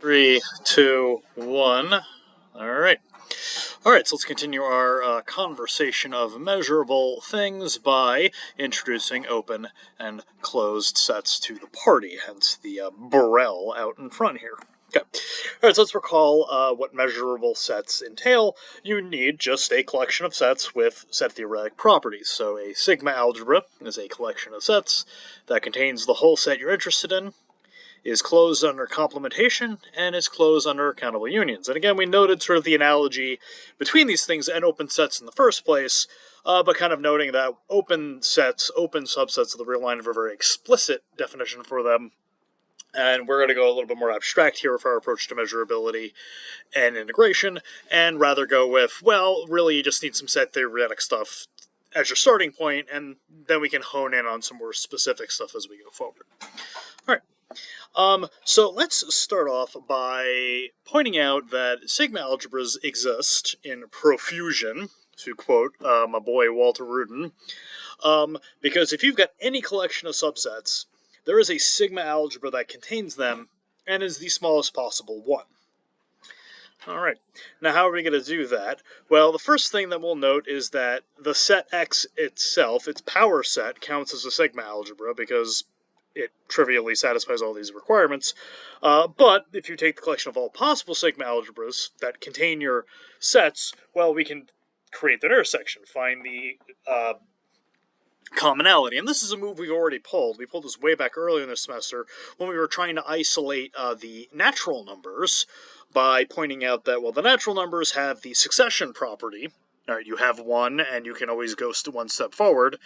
Three, two, one. All right. All right, so let's continue our conversation of measurable things by introducing open and closed sets to the party, hence the Borel out in front here. Okay. All right, so let's recall what measurable sets entail. You need just a collection of sets with set theoretic properties. So a sigma algebra is a collection of sets that contains the whole set you're interested in, is closed under complementation, and is closed under countable unions. And again, we noted sort of the analogy between these things and open sets in the first place, but kind of noting that open sets, open subsets of the real line have a very explicit definition for them. And we're going to go a little bit more abstract here with our approach to measurability and integration, and rather go with, well, really you just need some set theoretic stuff as your starting point, and then we can hone in on some more specific stuff as we go forward. All right. So let's start off by pointing out that sigma algebras exist in profusion, to quote my boy Walter Rudin, because if you've got any collection of subsets, there is a sigma algebra that contains them and is the smallest possible one. All right, now how are we going to do that? Well, the first thing that we'll note is that the set X itself, its power set, counts as a sigma algebra because it trivially satisfies all these requirements. But if you take the collection of all possible sigma algebras that contain your sets, well, we can create the intersection, find the commonality. And this is a move we've already pulled. We pulled this way back earlier in the semester when we were trying to isolate the natural numbers by pointing out that, well, the natural numbers have the succession property. All right, you have one, and you can always go one step forward.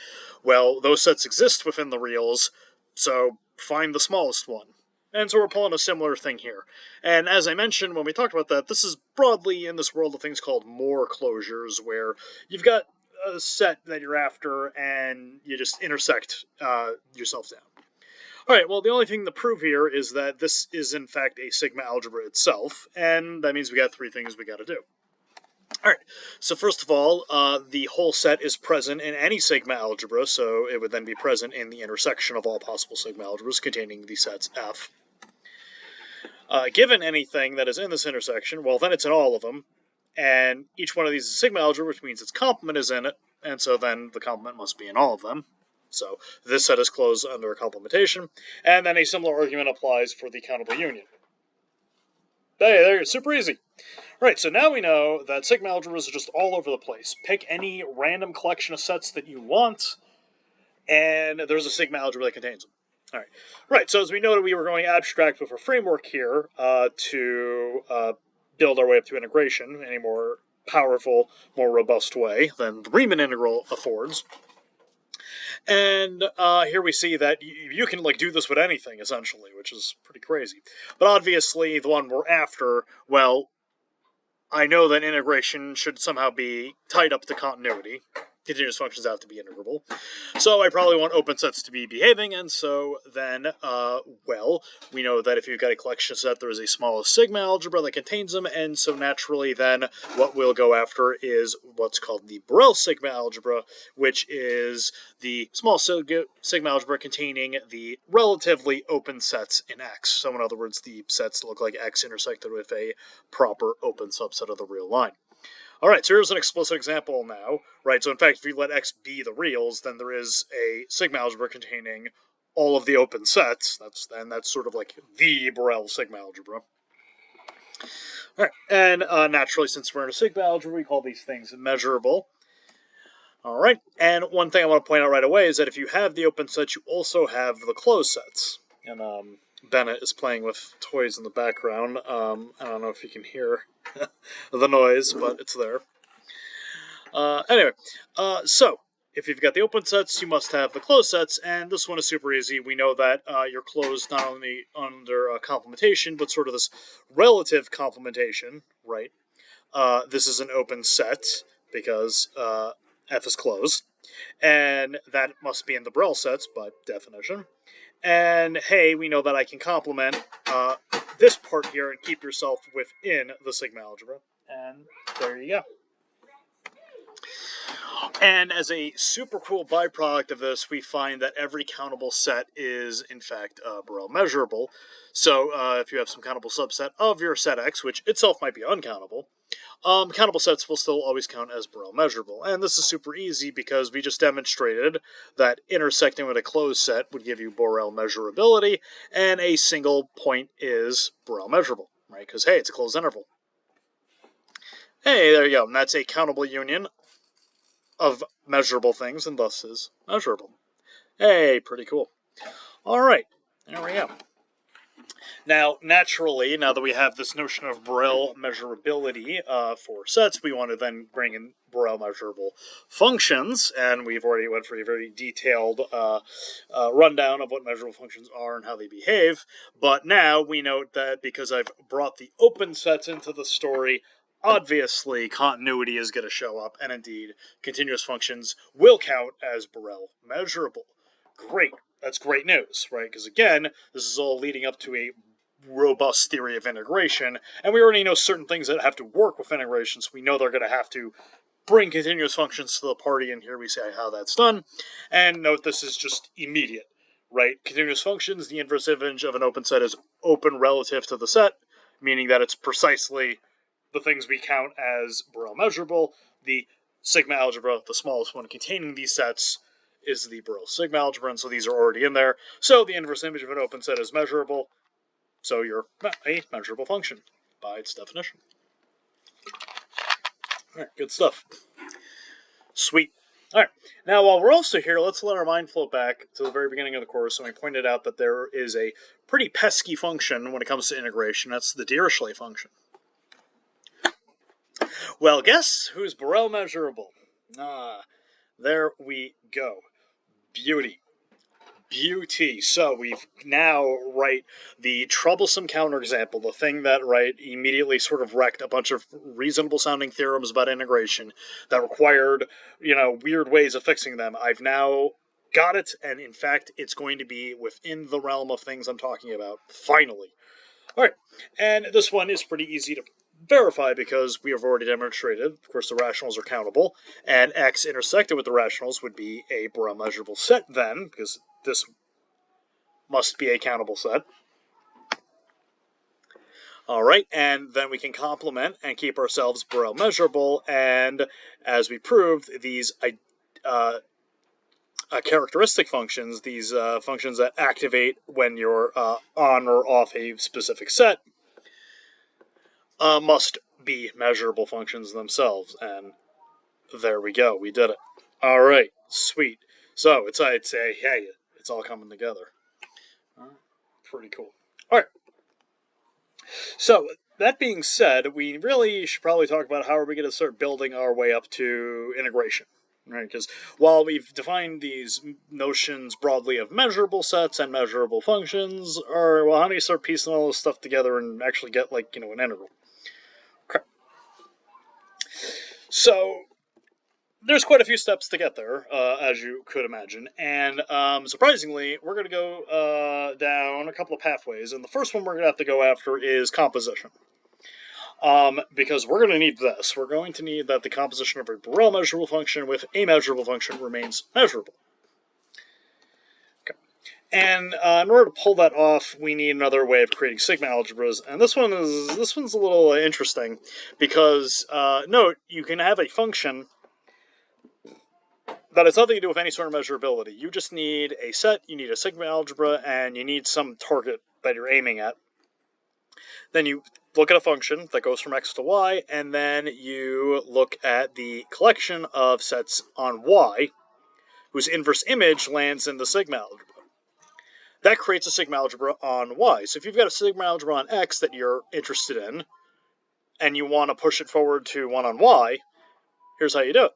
Well, those sets exist within the reals, so find the smallest one. And so we're pulling a similar thing here. And as I mentioned when we talked about that, this is broadly in this world of things called Moore closures, where you've got a set that you're after, and you just intersect yourself down. All right, well, the only thing to prove here is that this is, in fact, a sigma algebra itself, and that means we got three things we got to do. All right, so first of all, the whole set is present in any sigma algebra, so it would then be present in the intersection of all possible sigma algebras containing the sets F. Given anything that is in this intersection, well, then it's in all of them, and each one of these is a sigma algebra, which means its complement is in it, and so then the complement must be in all of them. So this set is closed under complementation, and then a similar argument applies for the countable union. Hey, there, super easy. Right, so now we know that sigma algebras are just all over the place. Pick any random collection of sets that you want, and there's a sigma algebra that contains them. All right, right. So as we noted, we were going abstract with a framework here to build our way up to integration in a more powerful, more robust way than the Riemann integral affords. And here we see that you can do this with anything, essentially, which is pretty crazy. But obviously, the one we're after, well, I know that integration should somehow be tied up to continuity. Continuous functions have to be integrable. So I probably want open sets to be behaving, and so then, well, we know that if you've got a collection set, there is a smallest sigma algebra that contains them, and so naturally then what we'll go after is what's called the Borel sigma algebra, which is the small sigma algebra containing the relatively open sets in X. So in other words, the sets that look like X intersected with a proper open subset of the real line. All right, so here's an explicit example now, right? So in fact, if you let X be the reals, then there is a sigma algebra containing all of the open sets. That's sort of like the Borel sigma algebra. All right, and naturally, since we're in a sigma algebra, we call these things measurable. All right, and one thing I want to point out right away is that if you have the open sets, you also have the closed sets. And Bennett is playing with toys in the background. I don't know if you can hear the noise, but it's there. Anyway, so if you've got the open sets, you must have the closed sets, and this one is super easy. We know that you're closed not only under complementation, but sort of this relative complementation, right? This is an open set because F is closed, and that must be in the Borel sets by definition. And hey, we know that I can complement this part here and keep yourself within the sigma algebra. And there you go. And as a super cool byproduct of this, we find that every countable set is, in fact, Borel measurable. So if you have some countable subset of your set X, which itself might be uncountable, countable sets will still always count as Borel measurable. And this is super easy because we just demonstrated that intersecting with a closed set would give you Borel measurability, and a single point is Borel measurable, right? Because, hey, it's a closed interval. Hey, there you go. And that's a countable union of measurable things, and thus is measurable. Hey, pretty cool. All right, there we go. Now, naturally, now that we have this notion of Borel measurability for sets, we want to then bring in Borel measurable functions, and we've already went for a very detailed rundown of what measurable functions are and how they behave. But now we note that because I've brought the open sets into the story, obviously continuity is going to show up, and indeed, continuous functions will count as Borel measurable. Great. That's great news, right? Because again, this is all leading up to a robust theory of integration, and we already know certain things that have to work with integration, so we know they're going to have to bring continuous functions to the party, and here we say how that's done. And note this is just immediate, right? Continuous functions, the inverse image of an open set is open relative to the set, meaning that it's precisely the things we count as Borel measurable. The sigma algebra, the smallest one containing these sets, is the Borel sigma algebra, and so these are already in there. So the inverse image of an open set is measurable, so you're a measurable function by its definition. All right, good stuff. Sweet. All right, now while we're also here, let's let our mind float back to the very beginning of the course, and we pointed out that there is a pretty pesky function when it comes to integration. That's the Dirichlet function. Well, guess who's Borel measurable? There we go. Beauty. So we've now, right, the troublesome counterexample, the thing that, right, immediately sort of wrecked a bunch of reasonable sounding theorems about integration that required, weird ways of fixing them. I've now got it, and in fact, it's going to be within the realm of things I'm talking about, finally. All right, and this one is pretty easy to verify because we have already demonstrated, of course, the rationals are countable, and X intersected with the rationals would be a Borel measurable set then, because this must be a countable set. All right, and then we can complement and keep ourselves Borel measurable, and as we proved, these characteristic functions, these functions that activate when you're on or off a specific set, must be measurable functions themselves, and there we go, we did it. All right, sweet. So I'd say, hey, it's all coming together. Pretty cool. All right. So that being said, we really should probably talk about how are we going to start building our way up to integration, right? Because while we've defined these notions broadly of measurable sets and measurable functions, how do you start piecing all this stuff together and actually get, an integral? Okay. So there's quite a few steps to get there, as you could imagine, and surprisingly, we're going to go down a couple of pathways, and the first one we're going to have to go after is composition. Because we're going to need this. We're going to need that the composition of a Borel measurable function with a measurable function remains measurable. Okay. And in order to pull that off, we need another way of creating sigma algebras, and this one's a little interesting, because, note, you can have a function that has nothing to do with any sort of measurability. You just need a set, you need a sigma algebra, and you need some target that you're aiming at. Then you look at a function that goes from x to y, and then you look at the collection of sets on y, whose inverse image lands in the sigma algebra. That creates a sigma algebra on y. So if you've got a sigma algebra on x that you're interested in, and you want to push it forward to one on y, here's how you do it.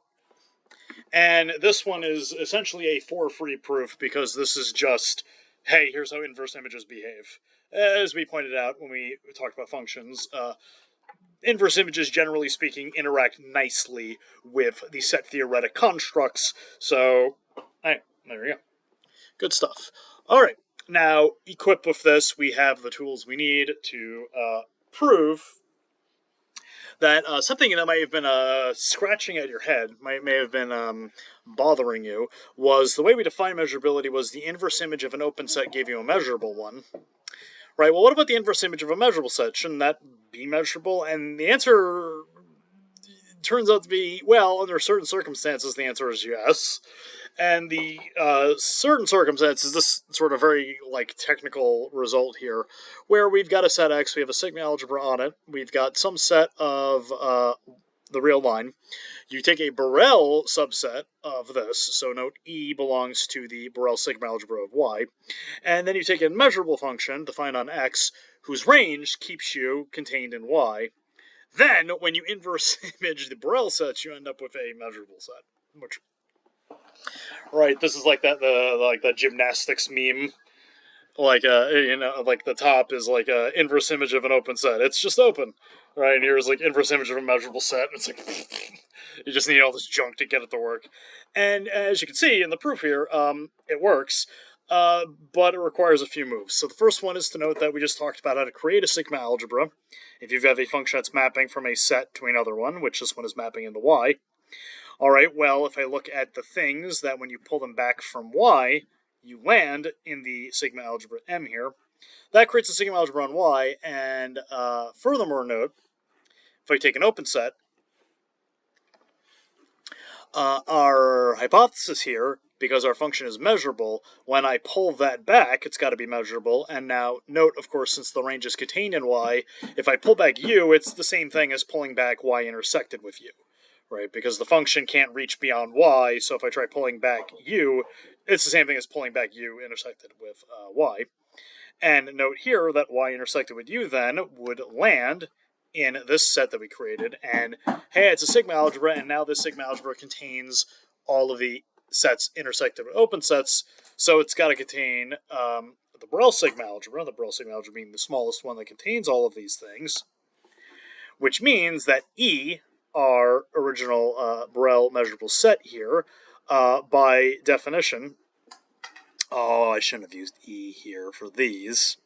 And this one is essentially a for-free proof, because this is just, hey, here's how inverse images behave. As we pointed out when we talked about functions, inverse images, generally speaking, interact nicely with the set theoretic constructs. So, there we go. Good stuff. All right. Now, equipped with this, we have the tools we need to prove that something that might have been scratching at your head, may have been bothering you, was the way we define measurability was the inverse image of an open set gave you a measurable one. Right, well, what about the inverse image of a measurable set? Shouldn't that be measurable? And the answer turns out to be, well, under certain circumstances, the answer is yes. And the certain circumstances, this sort of very technical result here, where we've got a set X, we have a sigma algebra on it, we've got some set of the real line. You take a Borel subset of this, so note E belongs to the Borel sigma algebra of Y, and then you take a measurable function defined on X, whose range keeps you contained in Y. Then, when you inverse image the Borel sets, you end up with a measurable set. Which, right, this is like that gymnastics meme. The top is like a inverse image of an open set. It's just open, right? And here's inverse image of a measurable set. It's you just need all this junk to get it to work. And as you can see in the proof here, it works. But it requires a few moves. So the first one is to note that we just talked about how to create a sigma algebra. If you have a function that's mapping from a set to another one, which this one is mapping into Y. All right, well, if I look at the things that when you pull them back from Y, you land in the sigma algebra M here, that creates a sigma algebra on Y, and furthermore note, if I take an open set, our hypothesis here, because our function is measurable, when I pull that back, it's got to be measurable. And now, note, of course, since the range is contained in Y, if I pull back U, it's the same thing as pulling back Y intersected with U, right? Because the function can't reach beyond Y, so if I try pulling back U, it's the same thing as pulling back U intersected with Y. And note here that Y intersected with U then would land in this set that we created, and hey, it's a sigma algebra, and now this sigma algebra contains all of the sets intersected with open sets, so it's got to contain the Borel sigma algebra being the smallest one that contains all of these things, which means that E, our original Borel measurable set here, by definition, oh, I shouldn't have used E here for these.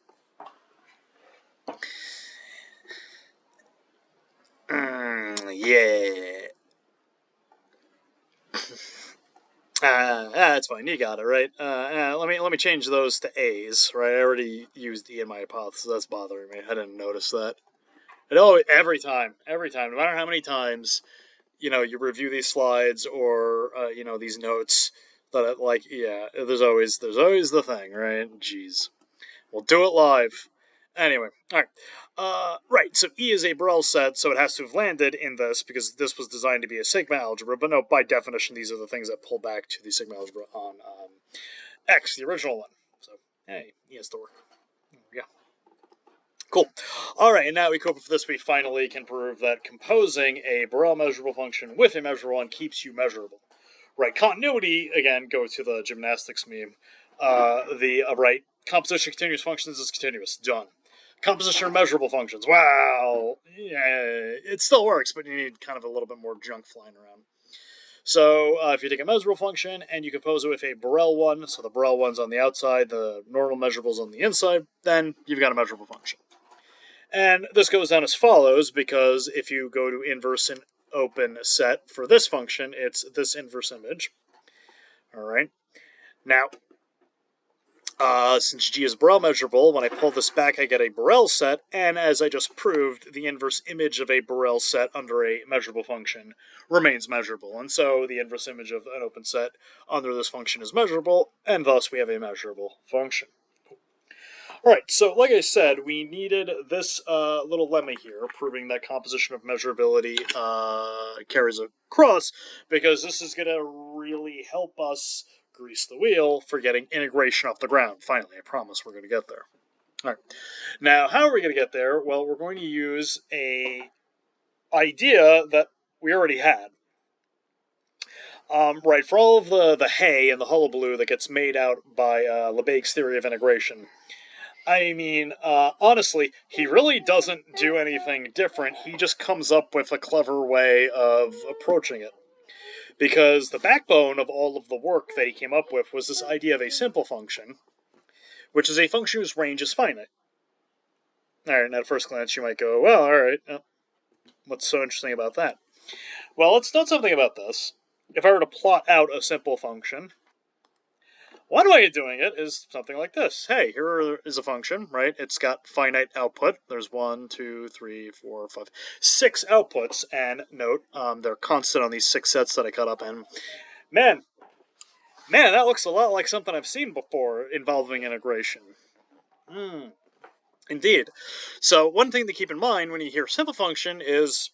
Yeah. That's fine. You got it, right? Let me change those to A's, right? I already used E in my hypothesis. That's bothering me. I didn't notice that. Every time, no matter how many times, you review these slides or these notes, that there's always the thing, right? Jeez, we'll do it live. Anyway, all right. Right, so E is a Borel set, so it has to have landed in this, because this was designed to be a sigma algebra, but no, by definition, these are the things that pull back to the sigma algebra on X, the original one. So, hey, E has to work. There we go. Cool. All right, and now we cope with this, we finally can prove that composing a Borel measurable function with a measurable one keeps you measurable. Right, continuity, again, go to the gymnastics meme. Right, composition of continuous functions is continuous. Done. Composition of measurable functions. Wow. Yeah, it still works, but you need kind of a little bit more junk flying around. So if you take a measurable function and you compose it with a Borel one, so the Borel one's on the outside, the normal measurable's on the inside, then you've got a measurable function. And this goes down as follows, because if you go to inverse an open set for this function, it's this inverse image. All right. Now, since G is Borel measurable, when I pull this back, I get a Borel set, and as I just proved, the inverse image of a Borel set under a measurable function remains measurable, and so the inverse image of an open set under this function is measurable, and thus we have a measurable function. Alright, so like I said, we needed this little lemma here, proving that composition of measurability carries across, because this is going to really help us grease the wheel for getting integration off the ground. Finally, I promise we're going to get there. All right. Now, how are we going to get there? Well, we're going to use a idea that we already had. Right, for all of the hay and the hullabaloo that gets made out by Lebesgue's theory of integration, I mean, honestly, he really doesn't do anything different. He just comes up with a clever way of approaching it. Because the backbone of all of the work that he came up with was this idea of a simple function, which is a function whose range is finite. Alright, and at first glance you might go, well, alright. What's so interesting about that? Well, let's note something about this. If I were to plot out a simple function, one way of doing it is something like this. Hey, here is a function, right? It's got finite output. There's 1, 2, 3, 4, 5, 6 outputs, and note they're constant on these 6 sets that I cut up. And man, that looks a lot like something I've seen before involving integration. Indeed. So one thing to keep in mind when you hear simple function is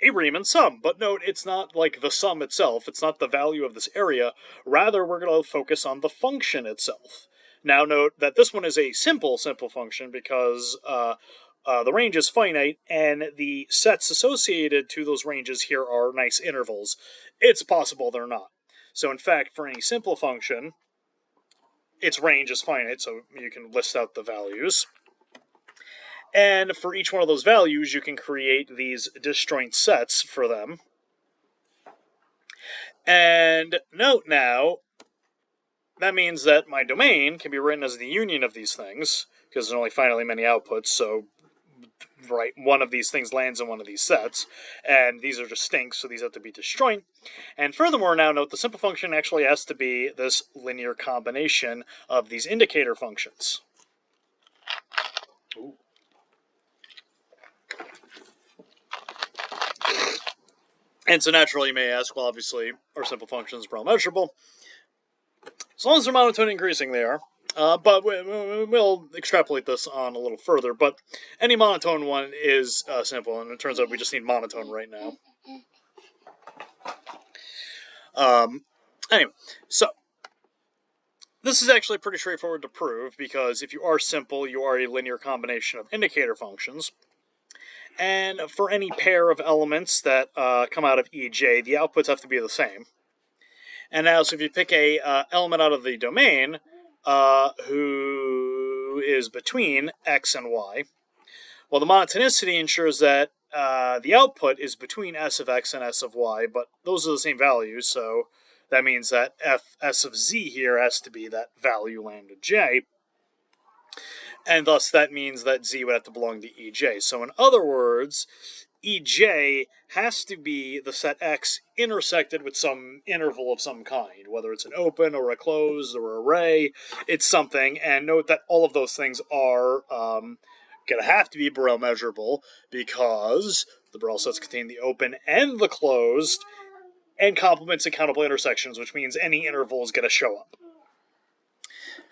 a Riemann sum. But note, it's not like the sum itself. It's not the value of this area. Rather, we're going to focus on the function itself. Now note that this one is a simple function because the range is finite, and the sets associated to those ranges here are nice intervals. It's possible they're not. So in fact, for any simple function, its range is finite, so you can list out the values. And for each one of those values, you can create these disjoint sets for them. And note now, that means that my domain can be written as the union of these things, because there's only finitely many outputs, so right, one of these things lands in one of these sets, and these are distinct, so these have to be disjoint. And furthermore, now note the simple function actually has to be this linear combination of these indicator functions. Ooh. And so naturally you may ask, well, obviously, are simple functions Borel measurable? As long as they're monotone increasing, they are. But we'll extrapolate this on a little further. But any monotone one is simple, and it turns out we just need monotone right now. Anyway, so this is actually pretty straightforward to prove, because if you are simple, you are a linear combination of indicator functions. And for any pair of elements that come out of EJ, the outputs have to be the same. And now, so if you pick a element out of the domain who is between x and y, well, the monotonicity ensures that the output is between s of x and s of y, but those are the same values, so that means that s of z here has to be that value lambda j. And thus that means that z would have to belong to EJ. So in other words, EJ has to be the set X intersected with some interval of some kind, whether it's an open or a closed or array, it's something. And note that all of those things are going to have to be Borel measurable, because the Borel sets contain the open and the closed, and complements and countable intersections, which means any interval is going to show up.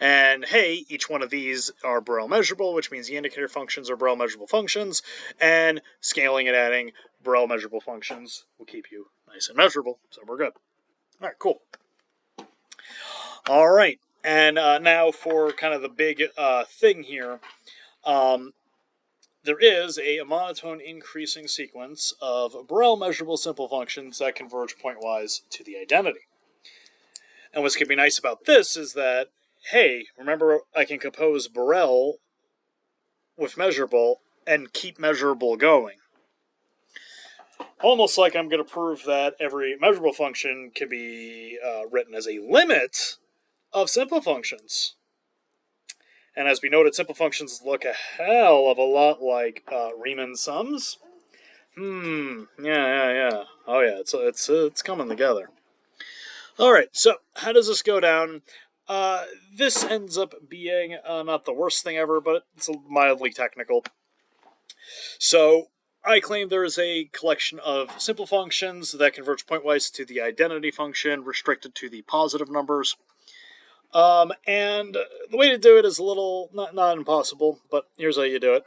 And hey, each one of these are Borel measurable, which means the indicator functions are Borel measurable functions, and scaling and adding Borel measurable functions will keep you nice and measurable, so we're good. All right, cool. All right, and now for kind of the big thing here, there is a monotone increasing sequence of Borel measurable simple functions that converge pointwise to the identity. And what's going to be nice about this is that, hey, remember I can compose Borel with measurable and keep measurable going. Almost like I'm going to prove that every measurable function can be written as a limit of simple functions. And as we noted, simple functions look a hell of a lot like Riemann sums. Yeah. Oh yeah, it's coming together. All right, so how does this go down? This ends up being not the worst thing ever, but it's mildly technical. So I claim there is a collection of simple functions that converge pointwise to the identity function, restricted to the positive numbers. And the way to do it is a little, not impossible, but here's how you do it.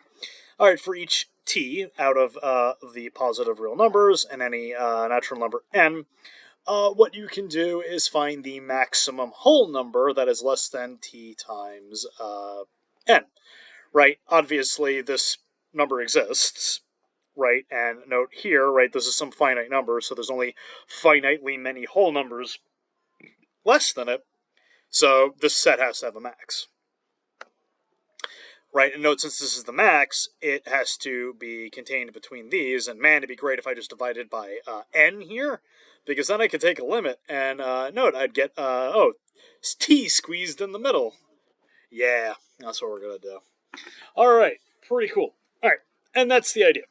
All right, for each t out of the positive real numbers and any natural number n, what you can do is find the maximum whole number that is less than t times n, right? Obviously, this number exists, right? And note here, right, this is some finite number, so there's only finitely many whole numbers less than it, so this set has to have a max. Right, and note, since this is the max, it has to be contained between these, and man, it'd be great if I just divided by n here, because then I could take a limit, and note, I'd get, t squeezed in the middle. Yeah, that's what we're going to do. Alright, pretty cool. Alright, and that's the idea.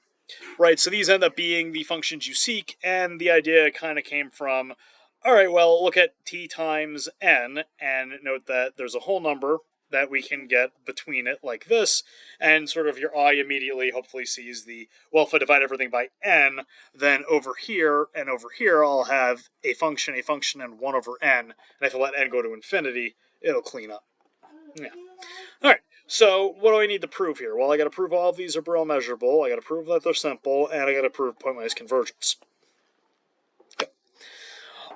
right? So these end up being the functions you seek, and the idea kind of came from, all right, well, look at t times n, and note that there's a whole number that we can get between it like this, and sort of your eye immediately hopefully sees the, well, if I divide everything by n, then over here and over here I'll have a function, and 1 over n, and if I let n go to infinity, it'll clean up. Yeah. All right, so what do I need to prove here? Well, I got to prove all of these are Borel measurable, I got to prove that they're simple, and I got to prove pointwise convergence.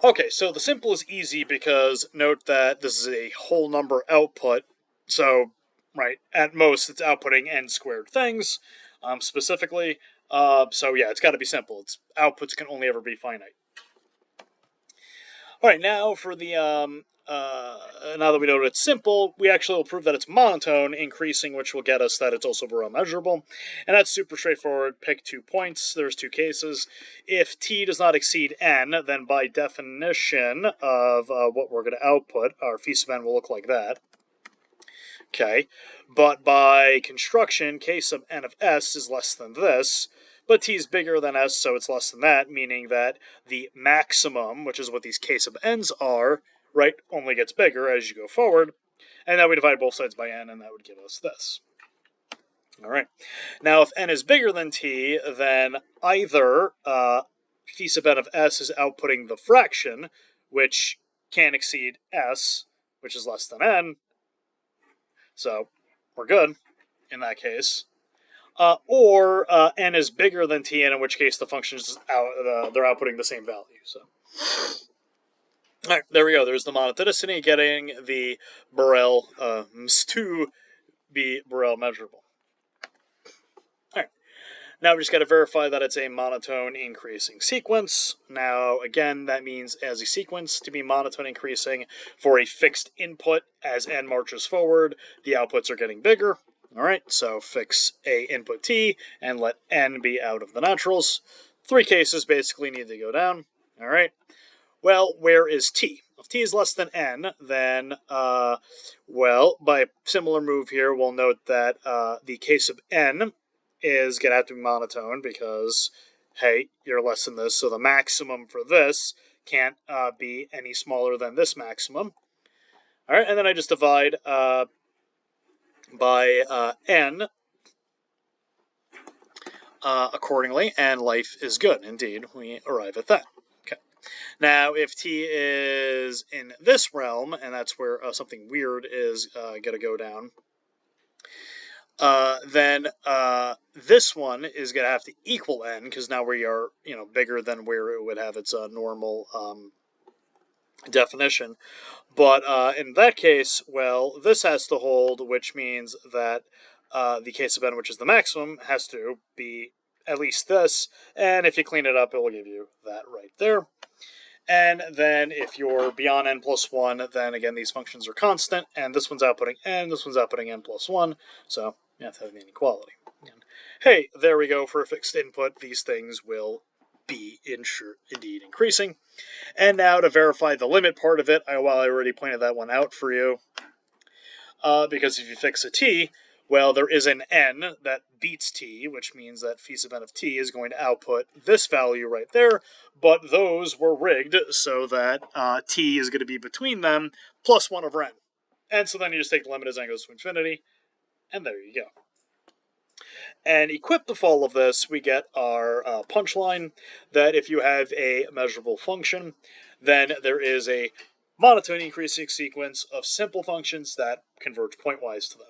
Okay, so the simple is easy because note that this is a whole number output. So, right, at most it's outputting n squared things, specifically. So yeah, it's got to be simple. Its outputs can only ever be finite. All right, now for the now that we know that it's simple, we actually will prove that it's monotone, increasing, which will get us that it's also Borel measurable. And that's super straightforward. Pick 2 points. There's 2 cases. If t does not exceed n, then by definition of what we're going to output, our phi sub n will look like that. Okay, but by construction, k sub n of s is less than this, but t is bigger than s, so it's less than that, meaning that the maximum, which is what these k sub n's are, right, only gets bigger as you go forward, and then we divide both sides by n, and that would give us this. All right, now if n is bigger than t, then either phi sub n of s is outputting the fraction, which can't exceed s, which is less than n, so we're good in that case. Or n is bigger than t, and in which case the function is they're outputting the same value. So, all right, there we go. There's the monotonicity, getting the Borel to be Borel measurable. All right, now we just got to verify that it's a monotone increasing sequence. Now, again, that means as a sequence to be monotone increasing for a fixed input as n marches forward, the outputs are getting bigger. All right, so fix a input t and let n be out of the naturals. 3 cases basically need to go down. All right, well, where is t? If t is less than n, then, well, by a similar move here, we'll note that the case of n is going to have to be monotone because, hey, you're less than this, so the maximum for this can't be any smaller than this maximum. All right, and then I just divide by n accordingly, and life is good. Indeed, we arrive at that. Okay. Now, if t is in this realm, and that's where something weird is going to go down, then this one is going to have to equal n, because now we are, bigger than where it would have its normal definition. But in that case, well, this has to hold, which means that the case of n, which is the maximum, has to be at least this, and if you clean it up, it will give you that right there. And then if you're beyond n plus 1, then again, these functions are constant, and this one's outputting n, this one's outputting n plus 1, so you have to have an inequality. And hey, there we go. For a fixed input, these things will be indeed increasing. And now to verify the limit part of it, I already pointed that one out for you, because if you fix a t, well, there is an n that beats t, which means that phi sub n of t is going to output this value right there, but those were rigged so that t is going to be between them plus 1 over n. And so then you just take the limit as n goes to infinity, and there you go. And equipped with all of this, we get our punchline that if you have a measurable function, then there is a monotone increasing sequence of simple functions that converge pointwise to them.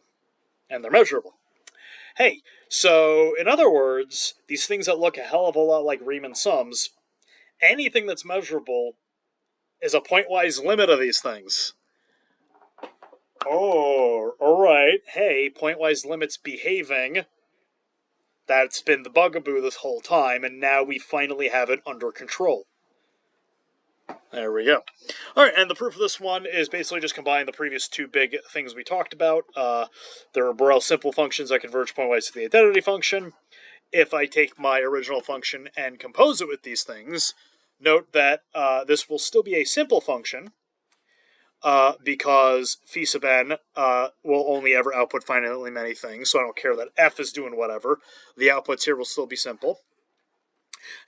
And they're measurable. Hey, so in other words, these things that look a hell of a lot like Riemann sums, anything that's measurable is a pointwise limit of these things. Oh, all right. Hey, pointwise limits behaving. That's been the bugaboo this whole time, and now we finally have it under control. There we go. All right, and the proof of this one is basically just combining the previous 2 big things we talked about. There are Borel simple functions that converge pointwise to the identity function. If I take my original function and compose it with these things, note that this will still be a simple function, because phi sub n will only ever output finitely many things, so I don't care that f is doing whatever. The outputs here will still be simple.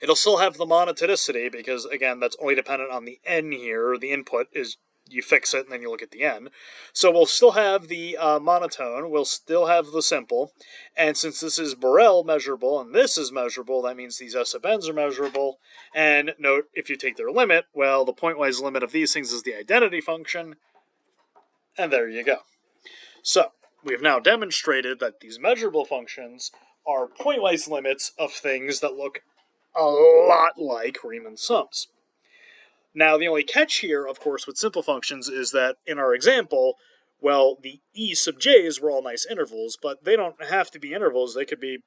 It'll still have the monotonicity, because, again, that's only dependent on the n here. The input is, you fix it, and then you look at the n. So we'll still have the monotone, we'll still have the simple, and since this is Borel measurable, and this is measurable, that means these S sub n's are measurable. And note, if you take their limit, well, the pointwise limit of these things is the identity function, and there you go. So, we've now demonstrated that these measurable functions are pointwise limits of things that look a lot like Riemann sums. Now, the only catch here, of course, with simple functions is that in our example, well, the E sub j's were all nice intervals, but they don't have to be intervals. They could be,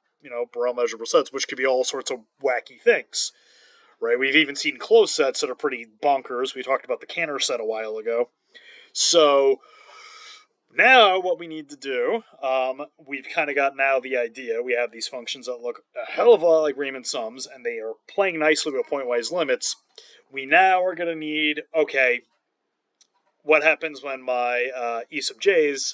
Borel measurable sets, which could be all sorts of wacky things, right? We've even seen closed sets that are pretty bonkers. We talked about the Cantor set a while ago. So now what we need to do, we've kind of got now the idea. We have these functions that look a hell of a lot like Riemann sums, and they are playing nicely with pointwise limits. We now are going to need, okay, what happens when my E sub j's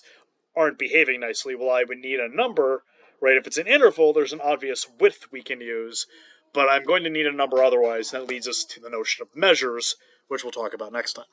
aren't behaving nicely? Well, I would need a number, right? If it's an interval, there's an obvious width we can use, but I'm going to need a number otherwise, and that leads us to the notion of measures, which we'll talk about next time.